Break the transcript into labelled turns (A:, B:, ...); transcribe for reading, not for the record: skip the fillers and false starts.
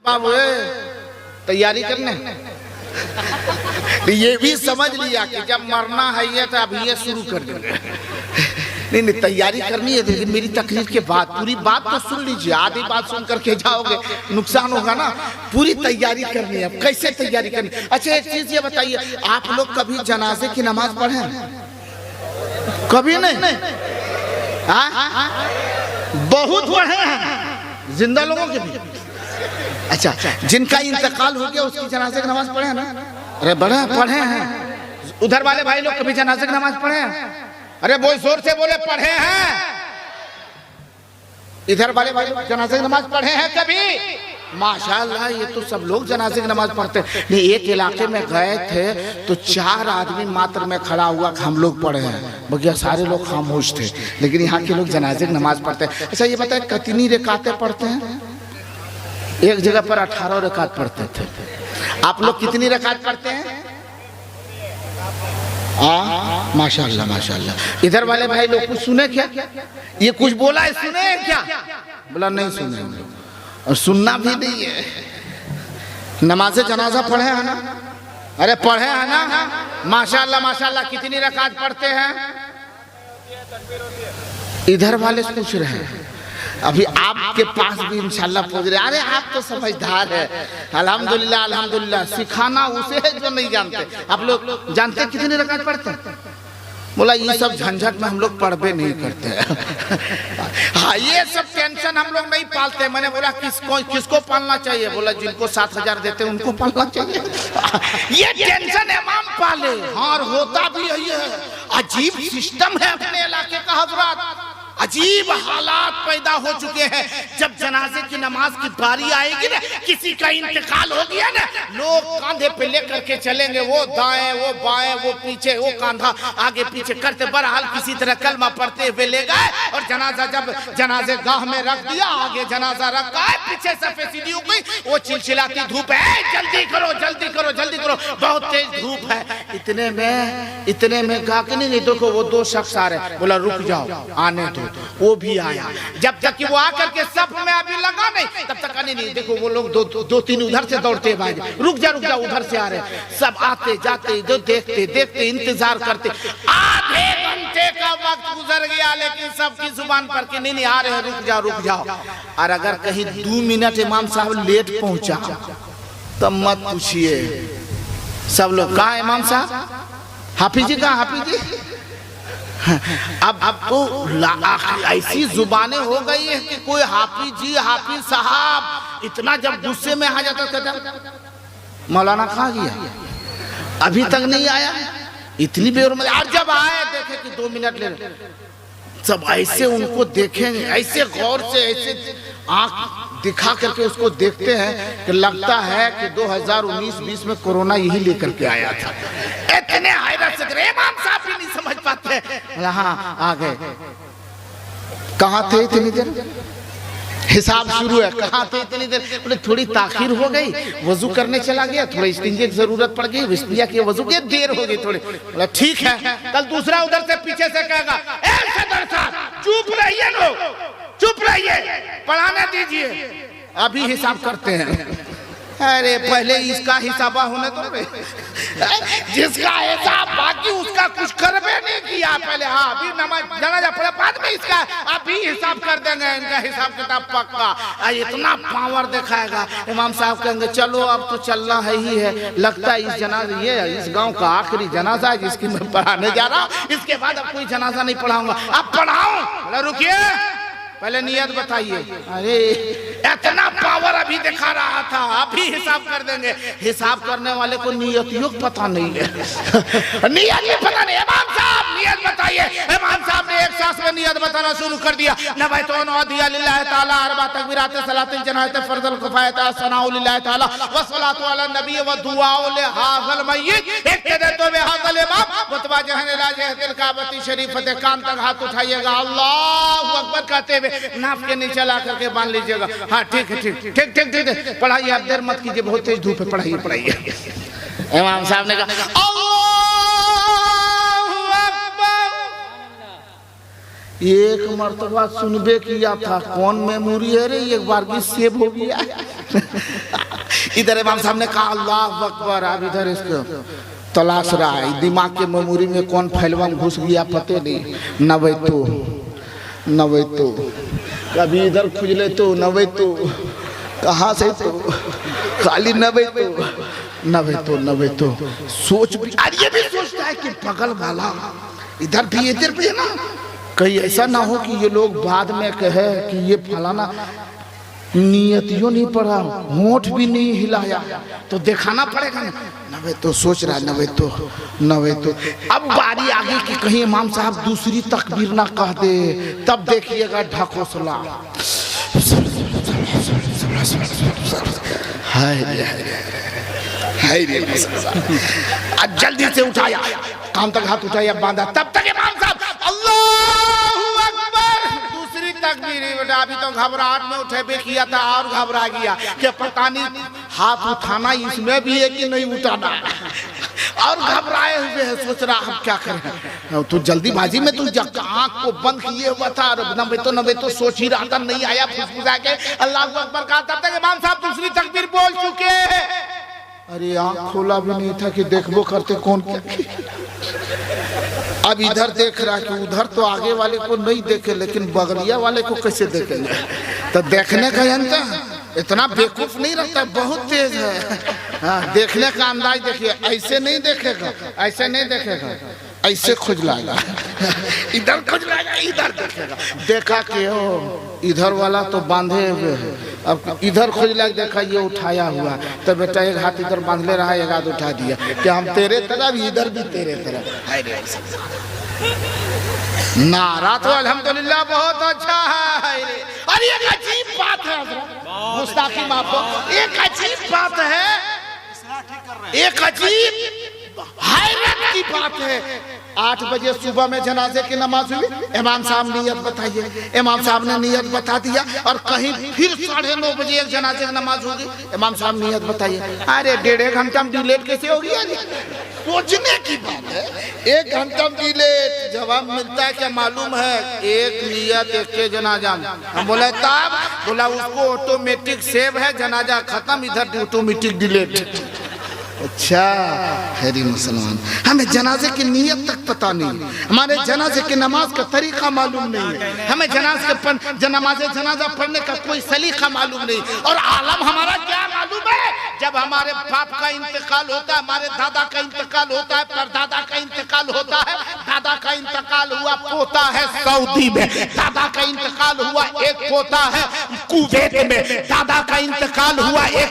A: बाबू तैयारी करने ये भी समझ लिया कि जब मरना है ये तो अभी ये शुरू कर देंगे। नहीं तैयारी करनी है, लेकिन मेरी तकरीर के बाद पूरी बात तो सुन लीजिए, आधी बात सुन करके जाओगे नुकसान होगा ना। पूरी तैयारी करनी है। कैसे तैयारी करनी? अच्छा एक चीज ये बताइए, आप लोग कभी जनाजे की नमाज पढ़े? कभी नहीं? बहुत पढ़े हैं जिंदा लोगों के भी। अच्छा जिनका इंतकाल हो गया उसकी जनाजे की नमाज पढ़े ना? अरे बड़े पढ़े हैं। उधर वाले भाई लोग कभी जनाजे की नमाज पढ़े हैं? अरे बहुत जोर से बोले पढ़े हैं। इधर वाले भाई लोग जनाजे की नमाज पढ़े हैं कभी? माशाल्लाह ये तो सब लोग जनाजे की नमाज पढ़ते हैं। नहीं एक इलाके में गए थे तो 4 आदमी मात्र में खड़ा हुआ हम लोग पढ़े हैं, बगिया सारे लोग खामोश थे, लेकिन यहाँ के लोग जनाजे की नमाज पढ़ते हैं। अच्छा ये बताए कितनी रकातें पढ़ते हैं? एक जगह पर 18 रकात पढ़ते थे। आप लोग कितनी रकात पढ़ते हैं? माशाल्लाह माशाल्लाह। इधर वाले भाई लोग कुछ सुने क्या? ये कुछ बोला है, सुने क्या? बोला नहीं सुने, और सुनना भी नहीं है। नमाज़े जनाजा पढ़े हैं ना? अरे पढ़े हैं ना? माशाल्लाह माशाल्लाह। कितनी रकात पढ़ते हैं? इधर वाले पूछ रहे हैं। अभी आपके पास भी इंशाल्लाह पहुंच रहे। अरे आप तो समझदार है, अल्हम्दुलिल्लाह अल्हम्दुलिल्लाह। सिखाना उसे है जो नहीं जानते। आप लोग जानते कितनी रकात पढ़ते हैं? बोला ये सब झंझट में हम लोग पढ़बे नहीं करते। हाँ ये सब टेंशन हम लोग नहीं पालते। मैंने बोला किसको पालना चाहिए? बोला जिनको 7,000 देते उनको पालना चाहिए। ये टेंशन इमाम पाले। हाँ होता भी यही है। अजीब सिस्टम है अपने इलाके का हजरात। अजीब हालात पैदा हो चुके हैं। जब जनाजे की नमाज की बारी आएगी ना, किसी का इंतकाल हो गया ना, लोग कांधे पे लेकर के चलेंगे, वो दाएं वो बाएं वो पीछे वो कांधा आगे पीछे करते। बहरहाल किसी तरह कलमा पढ़ते हुए ले गए और जनाजा जब जनाजे गाह में रख दिया, आगे जनाजा रखा है, पीछे सफेद सीढ़ी हो गई, वो चिलचिलाती धूप है, जल्दी करो जल्दी करो जल्दी करो, बहुत तेज धूप है। इतने में कहा कि नहीं देखो वो 2 शख्स आ रहे। बोला रुक जाओ आने दो। वो भी आया। जब तक कि वो आकर के सब में अभी लगा नहीं, तब तक नहीं देखो वो लोग 2-3 उधर से दौड़ते भाई, रुक जा उधर से आ रहे। सब आते जाते जो देखते देखते इंतजार करते। आधे घंटे का वक्त गुजर गया, लेकिन सबकी जुबान पर कि नहीं आ रहे, रुक जाओ। और अगर कहीं 2 मिनट इमाम साहब लेट पहुंचा तब मत पूछिए, सब लोग कहाँ इमाम साहब? हाफिज जी कहाँ? हाफिज जी अब तो ऐसी जुबानें हो गई है कि कोई हाफिज जी हाफिज साहब इतना जब गुस्से में आ जाता कहता मौलाना कहाँ गया, अभी तक नहीं आया, इतनी बेर में। और जब आए देखे कि 2 मिनट ले, सब ऐसे उनको देखेंगे, ऐसे गौर से ऐसे आंख दिखा करके उसको देखते हैं कि लगता है कि 2019-20 में कोरोना यही लेकर के आया था। इतने हैरत से इमाम साहब भी नहीं समझ पाते। हाँ आ गए। कहाँ थे इतनी देर? हिसाब शुरू है। कहाँ थे इतनी देर? बोले थोड़ी ताखिर हो गई, वजू करने चला गया, थोड़ी स्टिंजे की जरूरत पड़ गई, बिस्मिल्लाह की वजू की देर हो गई थोड़ी। बोला ठीक है। कल दूसरा उधर से पीछे से कहेगा चुप रहिए लोग, चुप रहिए, पढ़ाने दीजिए, अभी हिसाब करते हैं। अरे पहले इसका हिसाबा होने दो, जिसका हिसाब बाकी उसका कुछ करबे नहीं किया पहले। हाँ अभी नमाज जनाजा पढ़े बाद में इसका अभी हिसाब कर देंगे, इनका हिसाब किताब पक्का। इतना पावर दिखाएगा। इमाम साहब कहेंगे चलो अब तो चलना है ही है, लगता है इस जनाजा ये इस गांव का आखिरी जनाजा है जिसकी मैं पढ़ाने जा रहा हूँ, इसके बाद अब कोई जनाजा नहीं पढ़ाऊंगा। अब पढ़ाऊं? रुकिए पहले नियत बताइए। अरे इतना पावर अभी दिखा रहा था, अभी हिसाब कर देंगे। हिसाब करने वाले को नियत योग पता नहीं है। नियत भी पता नहीं। इमाम साहब नियत बताइए। इमाम साहब ने एक सांस में नियत बताना शुरू कर दिया। नबैतुन वदिया लिल्लाहि ताला अरबा तकबीरात सलातिन जनात फर्जल किफायत सनाउ लिल्लाहि ताला व सलातु अला नबी व दुआउ ले हाज़िल मय्यित। इक्तदतु बि हाज़िल इमाम मुतवज्जिहन इला जहतिल काबती शरीफत। कान तक हाथ उठाइएगा, अल्लाहु अकबर कहते हुए नाप के नीचे ला करके बांध लीजिएगा। हाँ ठीक है ठीक है पढ़ाइए, आप देर मत कीजिए, बहुत तेज धूप है, पढ़ाइए। इमाम साहब ने कहा अल्लाहु अकबर। एक मर्तबा सुनबे किया था, कौन मेमोरी है रे, एक बार की सेव हो गया। इधर इमाम साहब ने कहा अल्लाह अकबर। अब इधर इसको तलाश रहा है, दिमाग के मेमोरी में कौन फैलवा घुस गया पते नहीं। नवे तो कभी इधर खुजले तो नवे तो कहाँ से तो खाली नवे तो सोच भी। और ये भी सोचता है कि बगल वाला इधर भी है ना, कहीं ऐसा ना हो कि ये लोग बाद में कहे कि ये फलाना नियतियों नहीं पढ़ा, होंठ भी नहीं हिलाया, तो दिखाना पड़ेगा ना। नवे तो सोच रहा है, नवे तो अब बारी आगे कि कहीं इमाम साहब दूसरी तकबीर ना कह दे, तब देखिएगा ढकोसला। जल्दी से उठाया, काम तक हाथ उठाया, बांधा, तब तक इमाम साहब अल्लाहू अकबर। दूसरी तकबीर बेटा, अभी तो घबराहट में उठे किया था और घबरा गया कि पता नहीं हाथ उठाना इसमें भी है कि नहीं उठाना, और घबराए हुए है, सोच रहा हम क्या करें। तो जल्दीबाजी में तू आँख को बंद किए हुआ था, नबे तो सोच ही रहा था, नहीं आया, फुसफुसा के अल्लाह अकबर कहा। तब तक इमाम साहब दूसरी तकबीर बोल चुके हैं। अरे आँख खोला भी नहीं था कि देखबो करते कौन क्या। अब इधर देख रहा कि उधर तो आगे वाले को नहीं देखे, लेकिन बगलिया वाले को कैसे देखेंगे। तो देखने का यंत्र इतना बेवकूफ नहीं रहता, बहुत तेज है। हाँ, देखने का अंदाज देखिए, ऐसे नहीं देखेगा, ऐसे खुजलाएगा, इधर खुजलाएगा, इधर देखेगा। देखा कि ओ इधर वाला तो बांधे हुए है, अब इधर खुजला देखा ये उठाया हुआ, तो बेटा एक हाथ इधर बांध ले रहा है, एक हाथ उठा दिया कि हम तेरे तरफ, इधर भी तेरे तरफ। नारा तो अल्हम्दुलिल्लाह बहुत अच्छा है। अरे एक अजीब बात है, गुस्ताखी माफ को, एक अजीब बात है, एक अजीब हैरत की बात है। 8 बजे सुबह में जनाजे की नमाज हुई, इमाम साहब नियत बताइए, इमाम साहब ने नियत बता दिया, और कहीं फिर 9:30 बजे एक जनाजे की नमाज होगी, इमाम साहब नियत बताइए। अरे 1.5 घंटा में डिलेट कैसे होगी? सोचने की बात है, 1 घंटा में डिलेट। जवाब मिलता है क्या मालूम है? एक नियत एक के जनाजा में। हम बोले तब, बोला उसको ऑटोमेटिक सेव है, जनाजा खत्म, इधर ऑटोमेटिक डिलेट। अच्छा हैरी मुसलमान, हमें जनाजे की नियत तक पता नहीं, हमारे जनाजे की नमाज का तरीका मालूम नहीं है, हमें जनाजा पढ़ने का कोई सलीका मालूम नहीं। और आलम हमारा क्या मालूम है? जब हमारे बाप का इंतकाल होता है, हमारे दादा का इंतकाल होता है, परदादा का इंतकाल होता है, दादा का इंतकाल हुआ पोता है सऊदी में, दादा का इंतकाल हुआ एक पोता है कुवैत में, दादा का इंतकाल हुआ एक